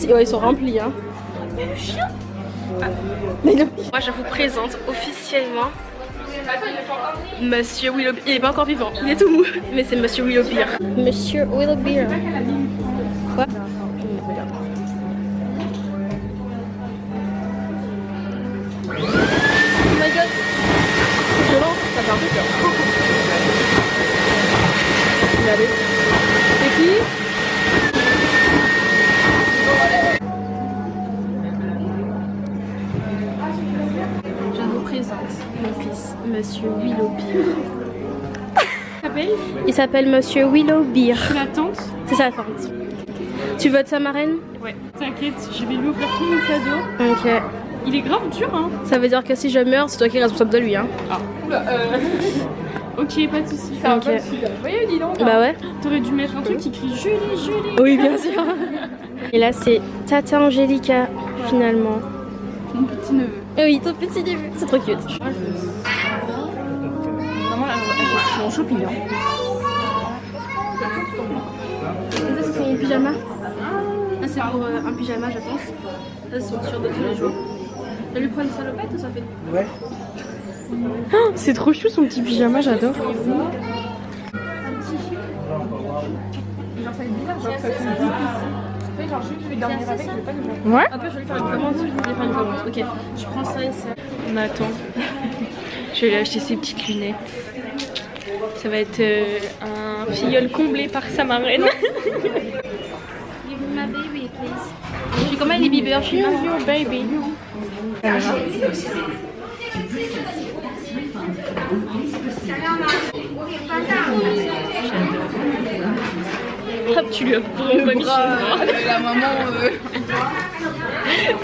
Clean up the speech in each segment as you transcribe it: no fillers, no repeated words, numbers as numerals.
Ouais, ils sont remplis hein. Mais le chien. Moi je vous présente officiellement Monsieur Willoughby. Il est pas encore vivant, il est tout mou. Mais c'est Monsieur Willoughby. Monsieur Willoughby. Quoi? Oh my god. C'est violent, ça fait un peu peur. Regardez. C'est qui? Je vous présente mon fils, Monsieur Willoughby. Il s'appelle Monsieur Willoughby. C'est la tante? C'est sa tante. Tu veux être sa marraine? Ouais, t'inquiète, je vais lui ouvrir tout mon cadeau. Ok. Il est grave dur hein. Ça veut dire que si je meurs, c'est toi qui es responsable de lui hein. Ah. Ok, pas de soucis. Ok. Oui, dis donc. Bah ouais. T'aurais dû mettre un truc qui crie Julie. Oui, bien sûr. Et là, c'est Tata Angelica, finalement. Mon petit neveu. Oui, ton petit début. C'est trop cute. Vraiment, là, c'est mon champignon. Ça, c'est son pyjama. Ça, c'est pour un pyjama, je pense. Ça, c'est son t-shirt de tous les jours. Tu vas lui prendre une salopette ou ça fait? Ouais. Oh, c'est trop chou son petit pyjama, j'adore. Genre ça est bizarre, genre ça fait genre je vais dormir avec, je vais pas nous Ouais. Après, je vais lui faire une commande. Je vais lui faire une commande. Ok, je prends ça et ça. Mais attends, je vais lui acheter ses petites lunettes. Ça va être un filleul comblé par sa marraine. Give me my baby, please. Je suis comme Hailey Bieber, je suis Your baby. Tu lui as vraiment pas mis sur moi. La maman,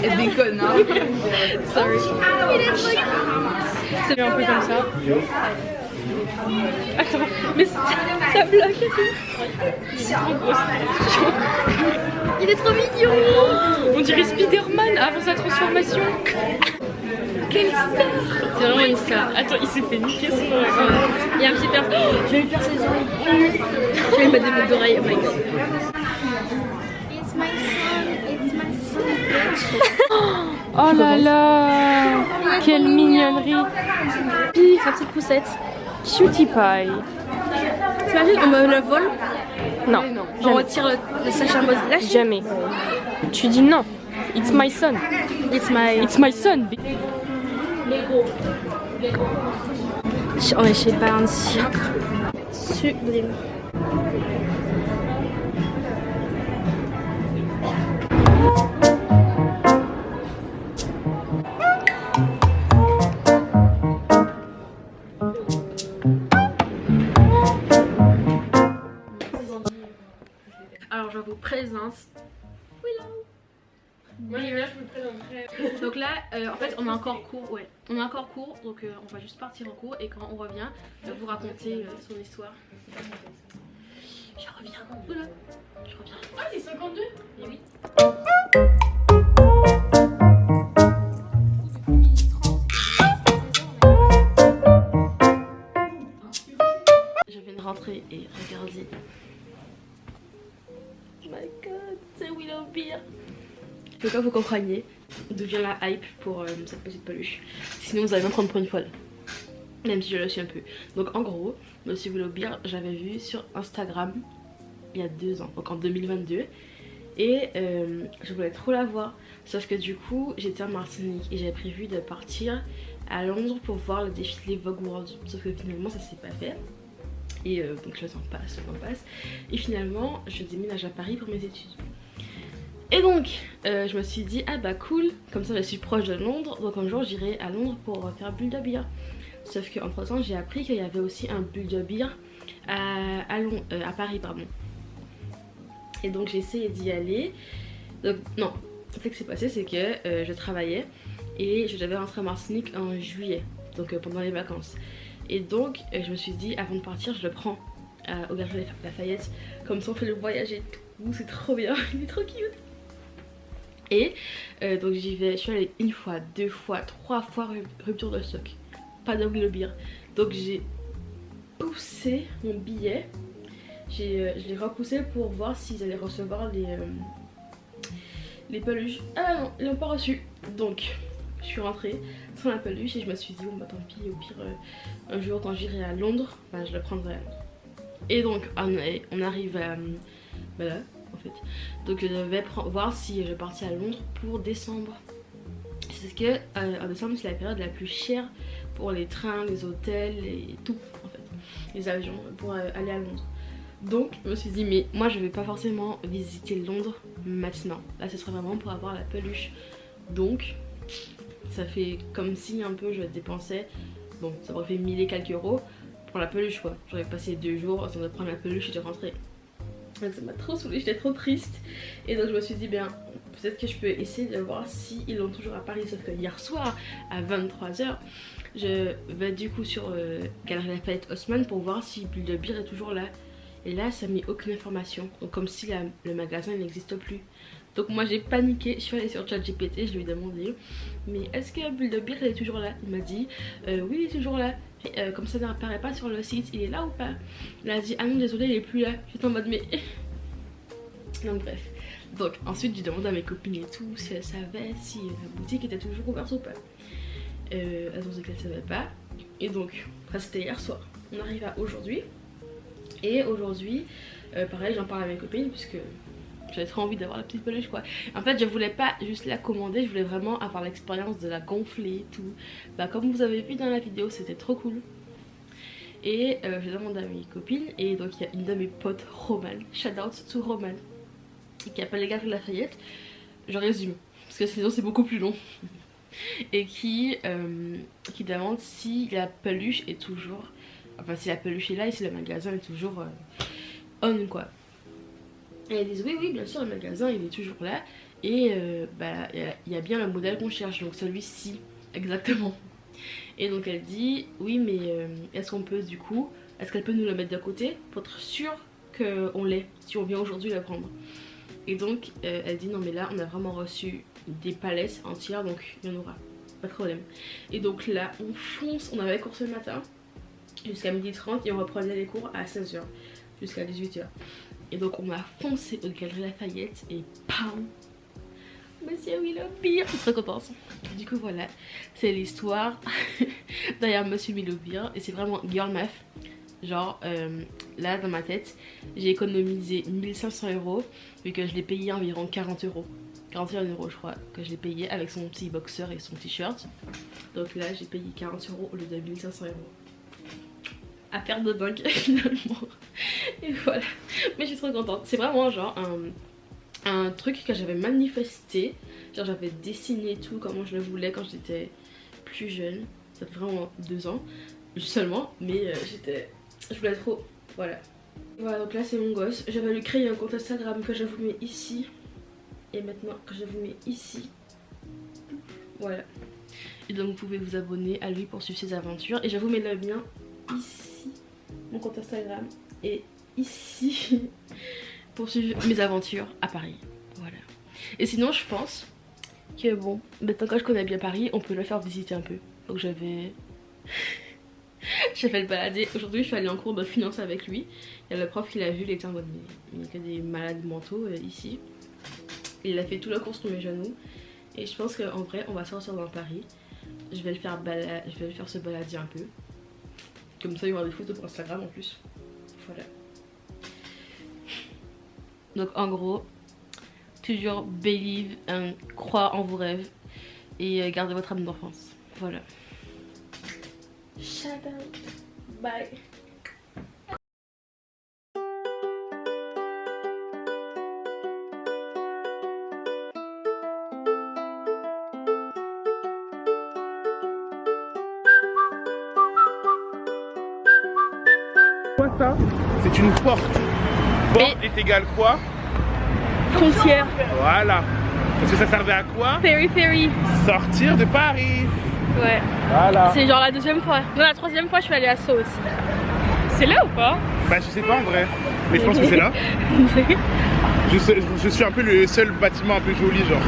elle déconne hein. Sorry. C'est un peu comme ça. Attends, mais ça bloque et tout. Il est trop mignon. On dirait Spider-Man avant sa transformation. Quelle star! C'est vraiment une star. Attends, il s'est fait niquer son oreille. Il y a un petit père. Je vais lui faire ses oreilles. Je vais lui mettre des boucles d'oreilles. Oh my god. It's my son, bitch. Oh là là! Quelle mignonnerie! Sa petite poussette. Cutie pie. T'imagines, on me le vole? Non, On jamais. retire le sachet en mode lâche. Jamais. Tu dis non. It's my son. It's my. It's my son. On est chez Barnes. Sublime. Alors je vous présente Willow. Moi, je me présenterai. Donc là, en fait, on a encore cours, ouais. On a encore cours, donc on va juste partir en cours et quand on revient, vous raconter son histoire. Je reviens. Oula, je reviens. Ah, c'est 52? Et oui. Je viens de rentrer et regardez. Oh my god, c'est Willoughby. Il faut que vous compreniez d'où vient la hype pour cette petite peluche. Sinon vous allez me prendre pour une folle. Même si je le suis un peu. Donc en gros, Monsieur Willoughby, j'avais vu sur Instagram il y a 2 ans, donc en 2022. Et je voulais trop la voir. Sauf que du coup, j'étais en Martinique et j'avais prévu de partir à Londres pour voir le défilé Vogue World. Sauf que finalement ça s'est pas fait. Et donc le temps passe. Et finalement, je déménage à Paris pour mes études. Et donc, je me suis dit, ah bah cool, comme ça je suis proche de Londres, donc un jour j'irai à Londres pour faire bulle de bière. Sauf qu'entre temps, j'ai appris qu'il y avait aussi un bulle de bière à Paris, pardon. Et donc j'ai essayé d'y aller. Donc non, ce qui s'est passé, c'est que je travaillais et je devais rentrer à Martinique en juillet, donc pendant les vacances. Et donc je me suis dit, avant de partir, je le prends au Galeries Lafayette, comme ça on fait le voyage et tout, c'est trop bien, il est trop cute. Et donc j'y vais, je suis allée 1 fois, 2 fois, 3 fois rupture de stock. Pas de Willoughby. Donc j'ai poussé mon billet. Je l'ai repoussé pour voir s'ils allaient recevoir les peluches. Ah non, ils l'ont pas reçu. Donc je suis rentrée sans la peluche et je me suis dit bon bah tant pis, au pire un jour quand j'irai à Londres, bah, je la prendrai à Londres. Et donc on arrive à bah là en fait. Donc je devais voir si je partais à Londres pour décembre. C'est que en décembre c'est la période la plus chère pour les trains, les hôtels et tout en fait, les avions pour aller à Londres. Donc je me suis dit mais moi je vais pas forcément visiter Londres maintenant. Là ce serait vraiment pour avoir la peluche. Donc ça fait comme si un peu je dépensais, bon ça aurait fait 1000 et quelques euros pour la peluche quoi. J'aurais passé 2 jours sans de prendre la peluche et de rentrer. Donc ça m'a trop saoulée, j'étais trop triste. Et donc je me suis dit bien peut-être que je peux essayer de voir si ils l'ont toujours à Paris. Sauf que hier soir à 23 h je vais du coup sur Galeries Lafayette Haussmann pour voir si Bulle de Beer est toujours là. Et là ça met aucune information. Donc comme si le magasin n'existe plus. Donc moi j'ai paniqué, je suis allée sur ChatGPT, je lui ai demandé mais est-ce que Bulle de Beer est toujours là? Il m'a dit oui il est toujours là. Et, comme ça n'apparaît pas sur le site, il est là ou pas? Il a dit ah non désolé il est plus là. J'étais en mode mais... Donc bref. Donc ensuite j'ai demandé à mes copines et tout si elles savaient si la boutique était toujours ouverte ou pas. Elles ont dit qu'elles ne savaient pas. Et donc ça c'était hier soir. On arrive à aujourd'hui. Et aujourd'hui pareil j'en parle à mes copines puisque j'avais trop envie d'avoir la petite peluche quoi. En fait je voulais pas juste la commander, je voulais vraiment avoir l'expérience de la gonfler et tout. Bah comme vous avez vu dans la vidéo c'était trop cool. Et j'ai demandé à mes copines et donc il y a une de mes potes, Roman, shout out to Roman, qui appelle les Galeries Lafayette. Je résume parce que sinon c'est beaucoup plus long. Et qui demande si la peluche est toujours, enfin si la peluche est là et si le magasin est toujours on quoi. Et elles disent oui bien sûr le magasin il est toujours là et bah il y a bien le modèle qu'on cherche, donc celui-ci exactement. Et donc elle dit oui mais est-ce qu'on peut du coup, est-ce qu'elle peut nous le mettre de côté pour être sûr qu'on l'ait si on vient aujourd'hui la prendre. Et donc elle dit non mais là on a vraiment reçu des palettes entières donc il y en aura, pas de problème. Et donc là on fonce, on avait cours ce matin jusqu'à 12h30 et on reprenait les cours à 16 h jusqu'à 18 h. Et donc on a foncé aux Galeries Lafayette et pam, Monsieur Willow Beer. Je suis très contente. Du coup voilà, c'est l'histoire derrière Monsieur Willow Beer. Et c'est vraiment girl math. Genre là dans ma tête j'ai économisé 1500 € vu que je l'ai payé environ 40 €. 41 € je crois que je l'ai payé avec son petit boxer et son t-shirt. Donc là j'ai payé 40 € au lieu de 1500 €. À perdre de dingue finalement. Et voilà, mais je suis trop contente. C'est vraiment genre un truc que j'avais manifesté. Genre j'avais dessiné tout comment je le voulais quand j'étais plus jeune. Ça fait vraiment 2 ans seulement. Mais je voulais trop. Voilà. Voilà donc là c'est mon gosse. J'avais lui créer un compte Instagram que je vous mets ici. Et maintenant que je vous mets ici. Voilà. Et donc vous pouvez vous abonner à lui pour suivre ses aventures. Et je vous mets le lien ici, mon compte Instagram, et ici pour suivre mes aventures à Paris. Voilà. Et sinon je pense que bon, maintenant que je connais bien Paris, on peut le faire visiter un peu. Donc je vais le balader. Aujourd'hui je suis allée en cours de finance avec lui. Il y a le prof qui l'a vu, il était en mode mais il y a des malades mentaux ici. Et il a fait tout le cours sur mes genoux. Et je pense qu'en vrai on va sortir dans Paris. Je vais le faire se balader un peu. Comme ça il y aura des photos pour Instagram en plus. Voilà. Donc en gros, toujours believe, croire en vos rêves et gardez votre âme d'enfance. Voilà. Shout out. Bye. Quoi ça? C'est une porte. Porte est égale quoi? Frontière. Voilà. Parce que ça servait à quoi? Ferry. Sortir de Paris. Ouais. Voilà. C'est genre la 2e fois. Non, la 3e fois je suis allée à Sceaux aussi. C'est là ou pas? Bah je sais pas en vrai. Mais je pense que c'est là. Je suis un peu le seul bâtiment un peu joli genre.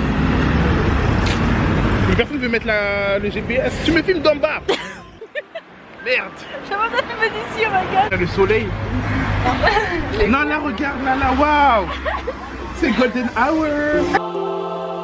Une personne veut mettre le GPS. Tu me filmes d'en bas. Merde. Je m'en ai filmé d'ici, oh my god. Le soleil. Non là regarde là waouh. C'est golden hour.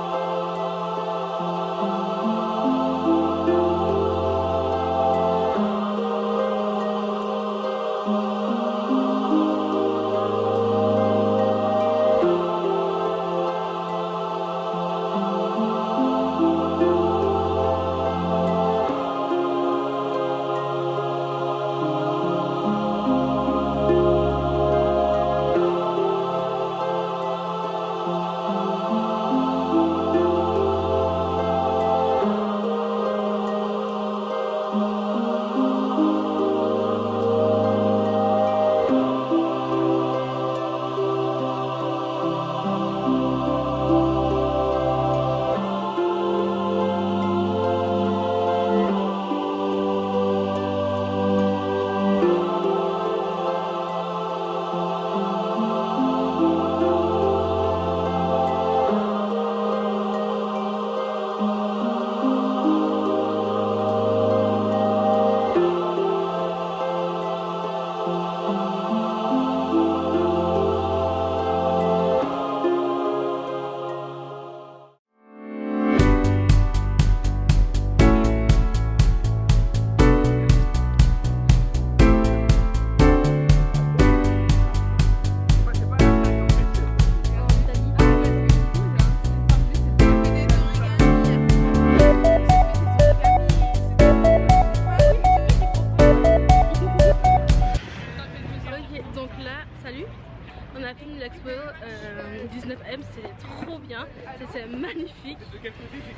19M, c'est trop bien, c'est magnifique.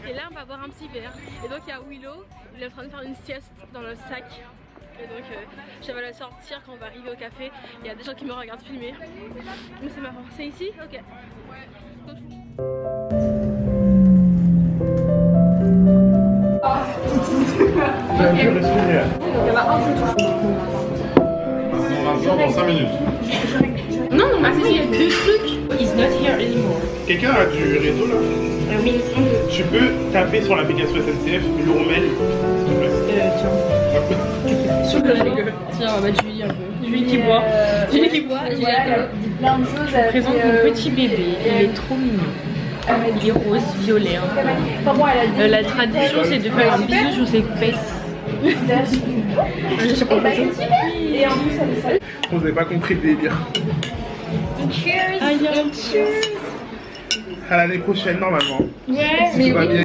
Et là on va boire un petit verre. Et donc il y a Willow, il est en train de faire une sieste dans le sac. Et donc je vais la sortir quand on va arriver au café. Il y a des gens qui me regardent filmer. Mais c'est marrant. C'est ici? Ok. J'ai respirer. On va dans 5 minutes. Non, il y a 2 trucs. He's not here anymore. Quelqu'un a du réseau là? Oui, Tu peux taper sur l'application SNCF Lourmel, s'il te plaît. sur le gueule. Tiens, on va mettre Julie un peu. Julie qui boit. Julie qui boit. Dit plein de choses. Je présente mon petit bébé. Il est trop mignon. Il est rose, violet. Hein. La tradition, c'est de faire un bisou sur ses fesses. Je sais pas. Et en plus, elle Vous n'avez pas compris le délire. Cheers. À l'année prochaine, normalement. Ouais, Tout va bien.